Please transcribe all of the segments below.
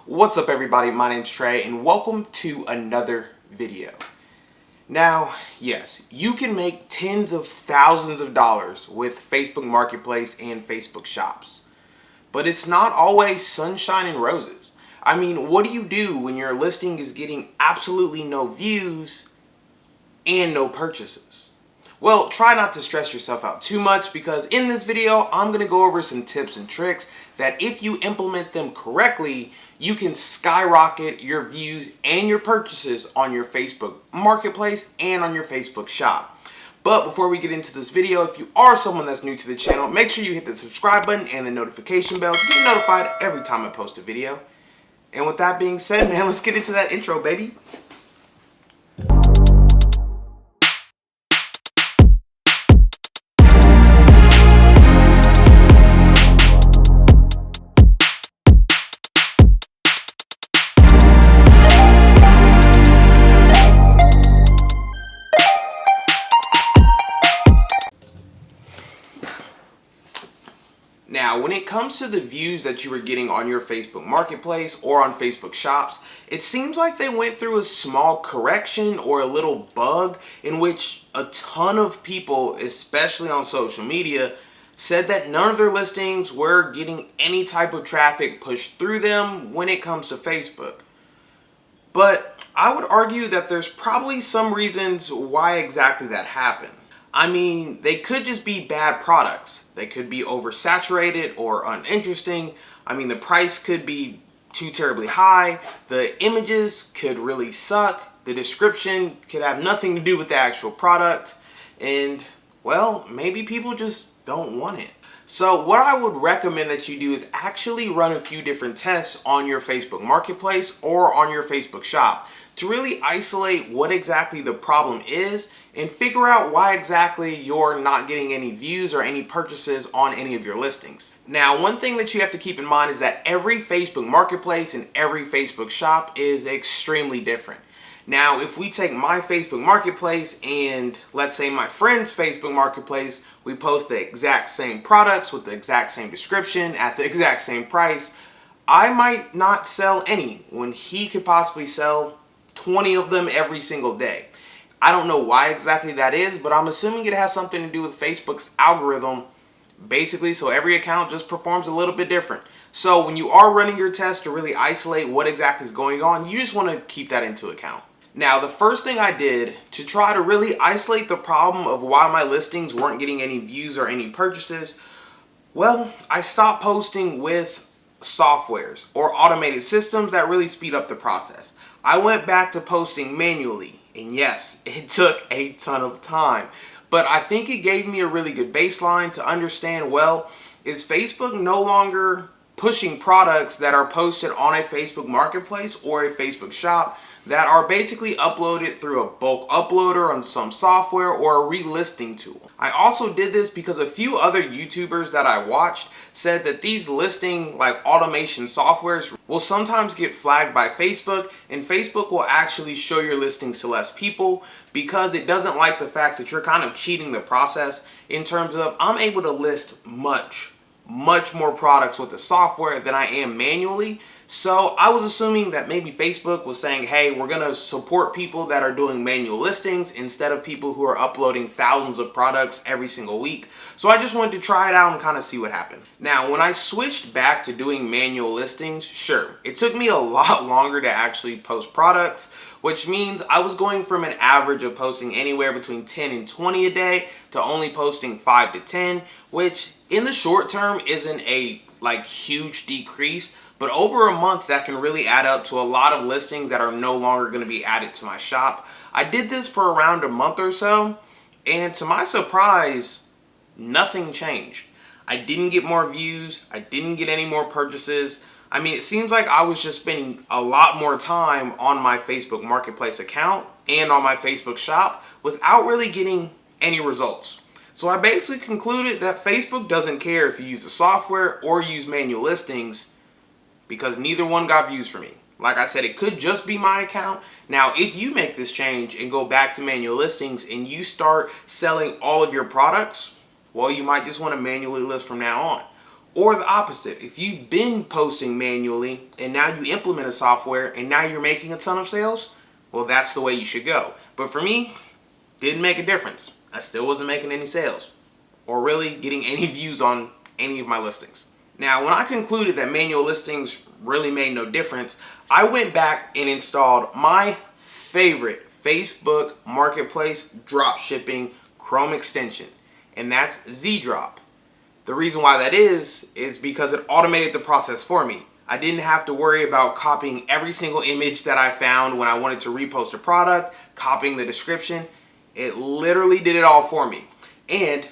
What's up everybody, my name's Trey and welcome to another video. Now, yes, you can make tens of thousands of dollars with Facebook Marketplace and Facebook Shops. But it's not always sunshine and roses. I mean, what do you do when your listing is getting absolutely no views and no purchases? Well, try not to stress yourself out too much because in this video, I'm going to go over some tips and tricks that if you implement them correctly, you can skyrocket your views and your purchases on your Facebook Marketplace and on your Facebook Shop. But before we get into this video, if you are someone that's new to the channel, make sure you hit the subscribe button and the notification bell to get notified every time I post a video. And with that being said, man, let's get into that intro, baby. Now, when it comes to the views that you were getting on your Facebook Marketplace or on Facebook Shops, it seems like they went through a small correction or a little bug in which a ton of people, especially on social media, said that none of their listings were getting any type of traffic pushed through them when it comes to Facebook. But I would argue that there's probably some reasons why exactly that happened. I mean, they could just be bad products. They could be oversaturated or uninteresting. I mean, the price could be too terribly high. The images could really suck. The description could have nothing to do with the actual product. And, well, maybe people just don't want it. So what I would recommend that you do is actually run a few different tests on your Facebook Marketplace or on your Facebook Shop to really isolate what exactly the problem is and figure out why exactly you're not getting any views or any purchases on any of your listings. Now, one thing that you have to keep in mind is that every Facebook Marketplace and every Facebook Shop is extremely different. Now, if we take my Facebook Marketplace and let's say my friend's Facebook Marketplace, we post the exact same products with the exact same description at the exact same price, I might not sell any when he could possibly sell 20 of them every single day. I don't know why exactly that is, but I'm assuming it has something to do with Facebook's algorithm, basically, so every account just performs a little bit different. So when you are running your test to really isolate what exactly is going on, you just want to keep that into account. Now, the first thing I did to try to really isolate the problem of why my listings weren't getting any views or any purchases, well, I stopped posting with softwares or automated systems that really speed up the process. I went back to posting manually. And yes, it took a ton of time, but I think it gave me a really good baseline to understand, well, is Facebook no longer pushing products that are posted on a Facebook Marketplace or a Facebook Shop that are basically uploaded through a bulk uploader on some software or a relisting tool. I also did this because a few other YouTubers that I watched said that these listing like automation softwares will sometimes get flagged by Facebook, and Facebook will actually show your listings to less people because it doesn't like the fact that you're kind of cheating the process in terms of I'm able to list much more products with the software than I am manually. So I was assuming that maybe Facebook was saying, hey, we're going to support people that are doing manual listings instead of people who are uploading thousands of products every single week. So I just wanted to try it out and kind of see what happened. Now, when I switched back to doing manual listings, sure, it took me a lot longer to actually post products, which means I was going from an average of posting anywhere between 10 and 20 a day to only posting 5 to 10, which in the short term isn't a huge decrease. But over a month, that can really add up to a lot of listings that are no longer going to be added to my shop. I did this for around a month or so, and to my surprise, nothing changed. I didn't get more views. I didn't get any more purchases. I mean, it seems like I was just spending a lot more time on my Facebook Marketplace account and on my Facebook Shop without really getting any results. So I basically concluded that Facebook doesn't care if you use the software or use manual listings, because neither one got views for me. Like I said, it could just be my account. Now, if you make this change and go back to manual listings and you start selling all of your products, well, you might just want to manually list from now on. Or the opposite, if you've been posting manually and now you implement a software and now you're making a ton of sales, well, that's the way you should go. But for me, didn't make a difference. I still wasn't making any sales or really getting any views on any of my listings. Now, when I concluded that manual listings really made no difference, I went back and installed my favorite Facebook Marketplace dropshipping Chrome extension, and that's ZDrop. The reason why that is because it automated the process for me. I didn't have to worry about copying every single image that I found when I wanted to repost a product, copying the description. It literally did it all for me. And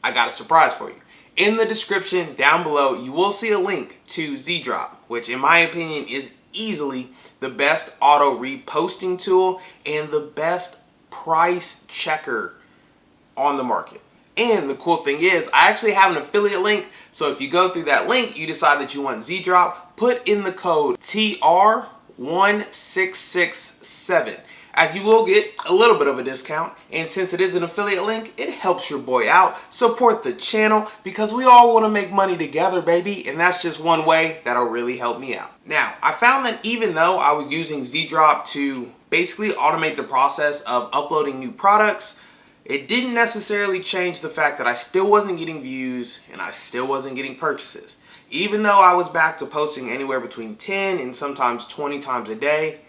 I got a surprise for you. In the description down below, you will see a link to ZDrop, which in my opinion is easily the best auto reposting tool and the best price checker on the market. And the cool thing is, I actually have an affiliate link, so if you go through that link, you decide that you want ZDrop, put in the code TR1667, as you will get a little bit of a discount. And since it is an affiliate link, it helps your boy out. Support the channel, because we all want to make money together, baby, and that's just one way that'll really help me out. Now, I found that even though I was using ZDrop to basically automate the process of uploading new products, it didn't necessarily change the fact that I still wasn't getting views and I still wasn't getting purchases. Even though I was back to posting anywhere between 10 and sometimes 20 times a day,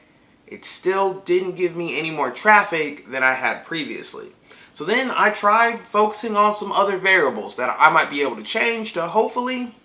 it still didn't give me any more traffic than I had previously. So then I tried focusing on some other variables that I might be able to change to hopefully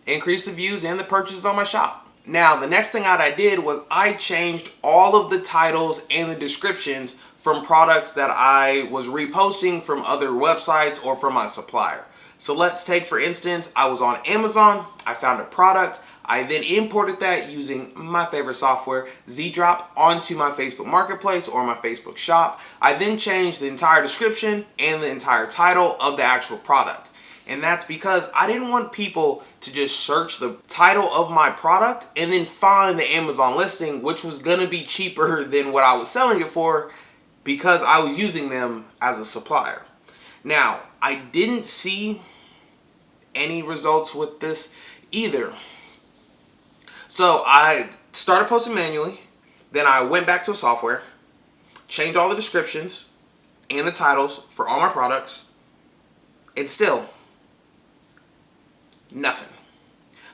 increase the views and the purchases on my shop. Now, the next thing I did was I changed all of the titles and the descriptions from products that I was reposting from other websites or from my supplier. So let's take, for instance, I was on Amazon, I found a product, I then imported that using my favorite software, ZDrop, onto my Facebook Marketplace or my Facebook shop. I then changed the entire description and the entire title of the actual product. And that's because I didn't want people to just search the title of my product and then find the Amazon listing, which was gonna be cheaper than what I was selling it for, because I was using them as a supplier. Now, I didn't see any results with this either. So I started posting manually, then I went back to a software, changed all the descriptions and the titles for all my products, and still nothing.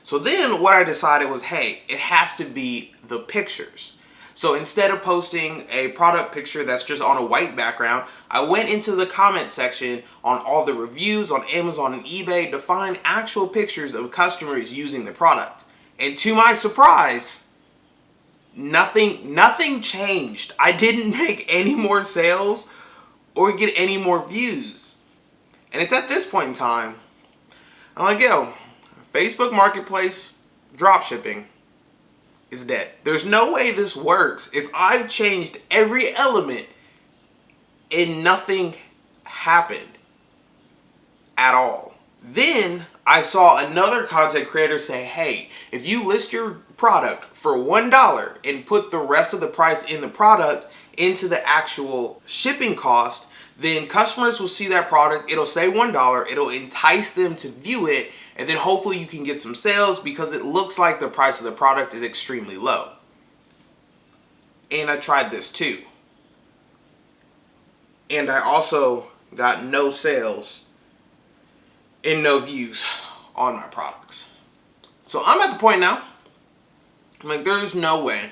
So then what I decided was, hey, it has to be the pictures. So instead of posting a product picture that's just on a white background, I went into the comment section on all the reviews on Amazon and eBay to find actual pictures of customers using the product. And to my surprise, nothing changed. I didn't make any more sales or get any more views. And it's at this point in time, I'm like, yo, Facebook Marketplace dropshipping is dead. There's no way this works if I've changed every element and nothing happened at all. Then I saw another content creator say, hey, if you list your product for $1 and put the rest of the price in the product into the actual shipping cost, then customers will see that product, it'll say $1, it'll entice them to view it, and then hopefully you can get some sales because it looks like the price of the product is extremely low. And I tried this too. And I also got no sales and no views on my products. So I'm at the point now, I'm like, there's no way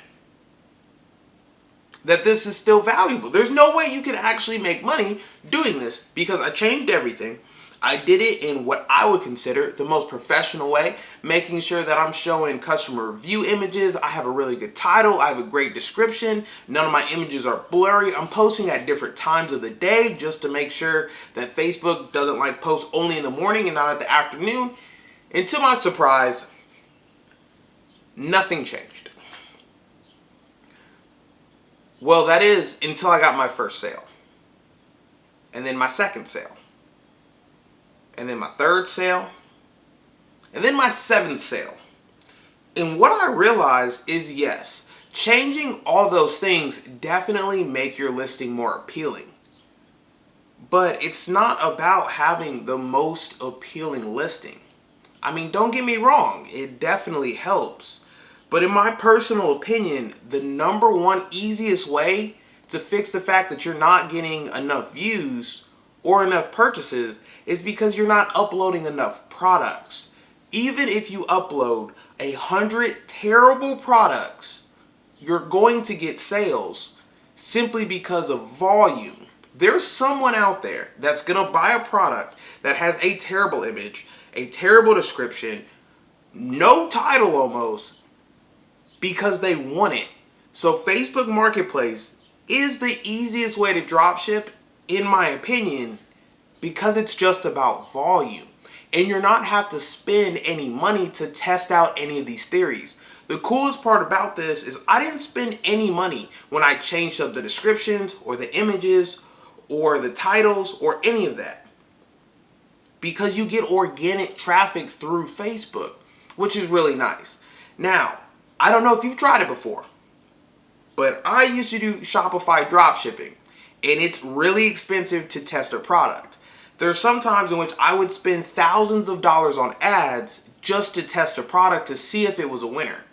that this is still valuable. There's no way you can actually make money doing this, because I changed everything. I did it in what I would consider the most professional way, making sure that I'm showing customer review images. I have a really good title. I have a great description. None of my images are blurry. I'm posting at different times of the day just to make sure that Facebook doesn't like post only in the morning and not at the afternoon. And to my surprise, nothing changed. Well, that is until I got my first sale. And then my second sale. And then my third sale. And then my seventh sale. And what I realized is, yes, changing all those things definitely make your listing more appealing. But it's not about having the most appealing listing. I mean, don't get me wrong, it definitely helps. But in my personal opinion, the number one easiest way to fix the fact that you're not getting enough views or enough purchases is because you're not uploading enough products. Even if you upload 100 terrible products, you're going to get sales simply because of volume. There's someone out there that's going to buy a product that has a terrible image, a terrible description, no title almost, because they want it. So Facebook Marketplace is the easiest way to dropship, in my opinion, because it's just about volume. And you're not have to spend any money to test out any of these theories. The coolest part about this is I didn't spend any money when I changed up the descriptions or the images or the titles or any of that. Because you get organic traffic through Facebook, which is really nice. Now, I don't know if you've tried it before, but I used to do Shopify dropshipping, and it's really expensive to test a product. There are some times in which I would spend thousands of dollars on ads just to test a product to see if it was a winner.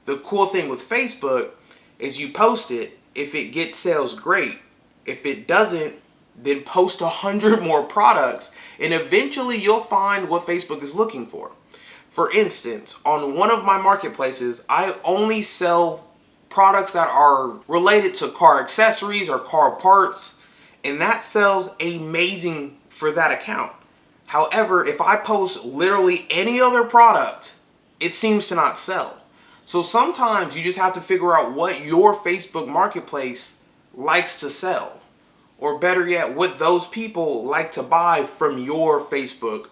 The cool thing with Facebook is you post it. If it gets sales, great. If it doesn't, then post 100 more products, and eventually you'll find what Facebook is looking for. For instance, on one of my marketplaces, I only sell products that are related to car accessories or car parts, and that sells amazing for that account. However, if I post literally any other product, it seems to not sell. So sometimes you just have to figure out what your Facebook Marketplace likes to sell, or better yet, what those people like to buy from your Facebook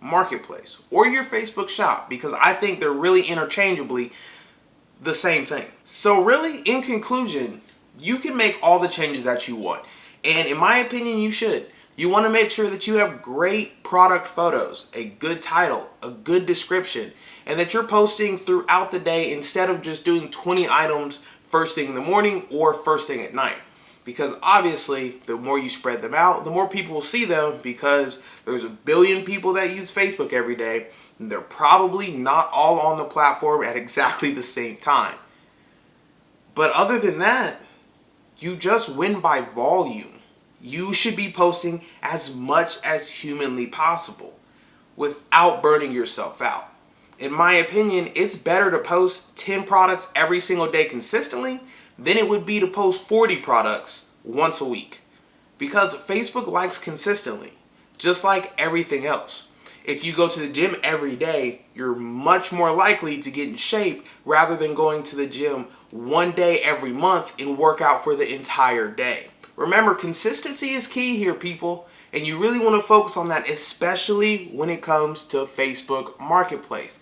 Marketplace or your Facebook shop, because I think they're really interchangeably the same thing. So really, in conclusion, you can make all the changes that you want. And in my opinion, you should. You want to make sure that you have great product photos, a good title, a good description, and that you're posting throughout the day instead of just doing 20 items first thing in the morning or first thing at night. Because obviously, the more you spread them out, the more people will see them, because there's 1 billion people that use Facebook every day, and they're probably not all on the platform at exactly the same time. But other than that, you just win by volume. You should be posting as much as humanly possible without burning yourself out. In my opinion, it's better to post 10 products every single day consistently than it would be to post 40 products once a week. Because Facebook likes consistently, just like everything else. If you go to the gym every day, you're much more likely to get in shape rather than going to the gym one day every month and work out for the entire day. Remember, consistency is key here, people, and you really want to focus on that, especially when it comes to Facebook Marketplace.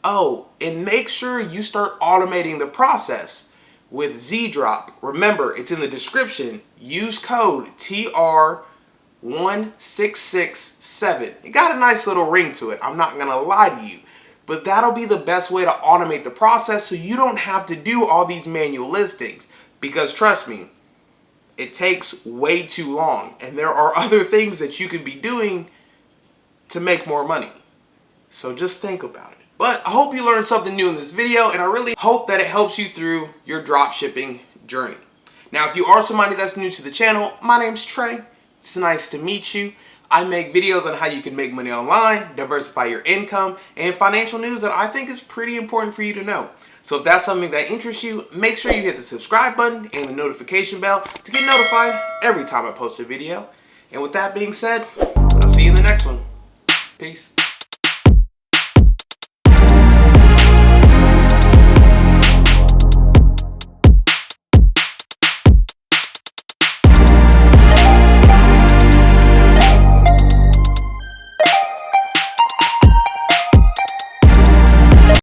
Oh, and make sure you start automating the process with Z-Drop. Remember, it's in the description. Use code TR1667. It got a nice little ring to it, I'm not going to lie to you. But that'll be the best way to automate the process so you don't have to do all these manual listings. Because trust me, it takes way too long. And there are other things that you could be doing to make more money. So just think about it. But I hope you learned something new in this video, and I really hope that it helps you through your dropshipping journey. Now, if you are somebody that's new to the channel, my name's Trey. It's nice to meet you. I make videos on how you can make money online, diversify your income, and financial news that I think is pretty important for you to know. So if that's something that interests you, make sure you hit the subscribe button and the notification bell to get notified every time I post a video. And with that being said, I'll see you in the next one. Peace.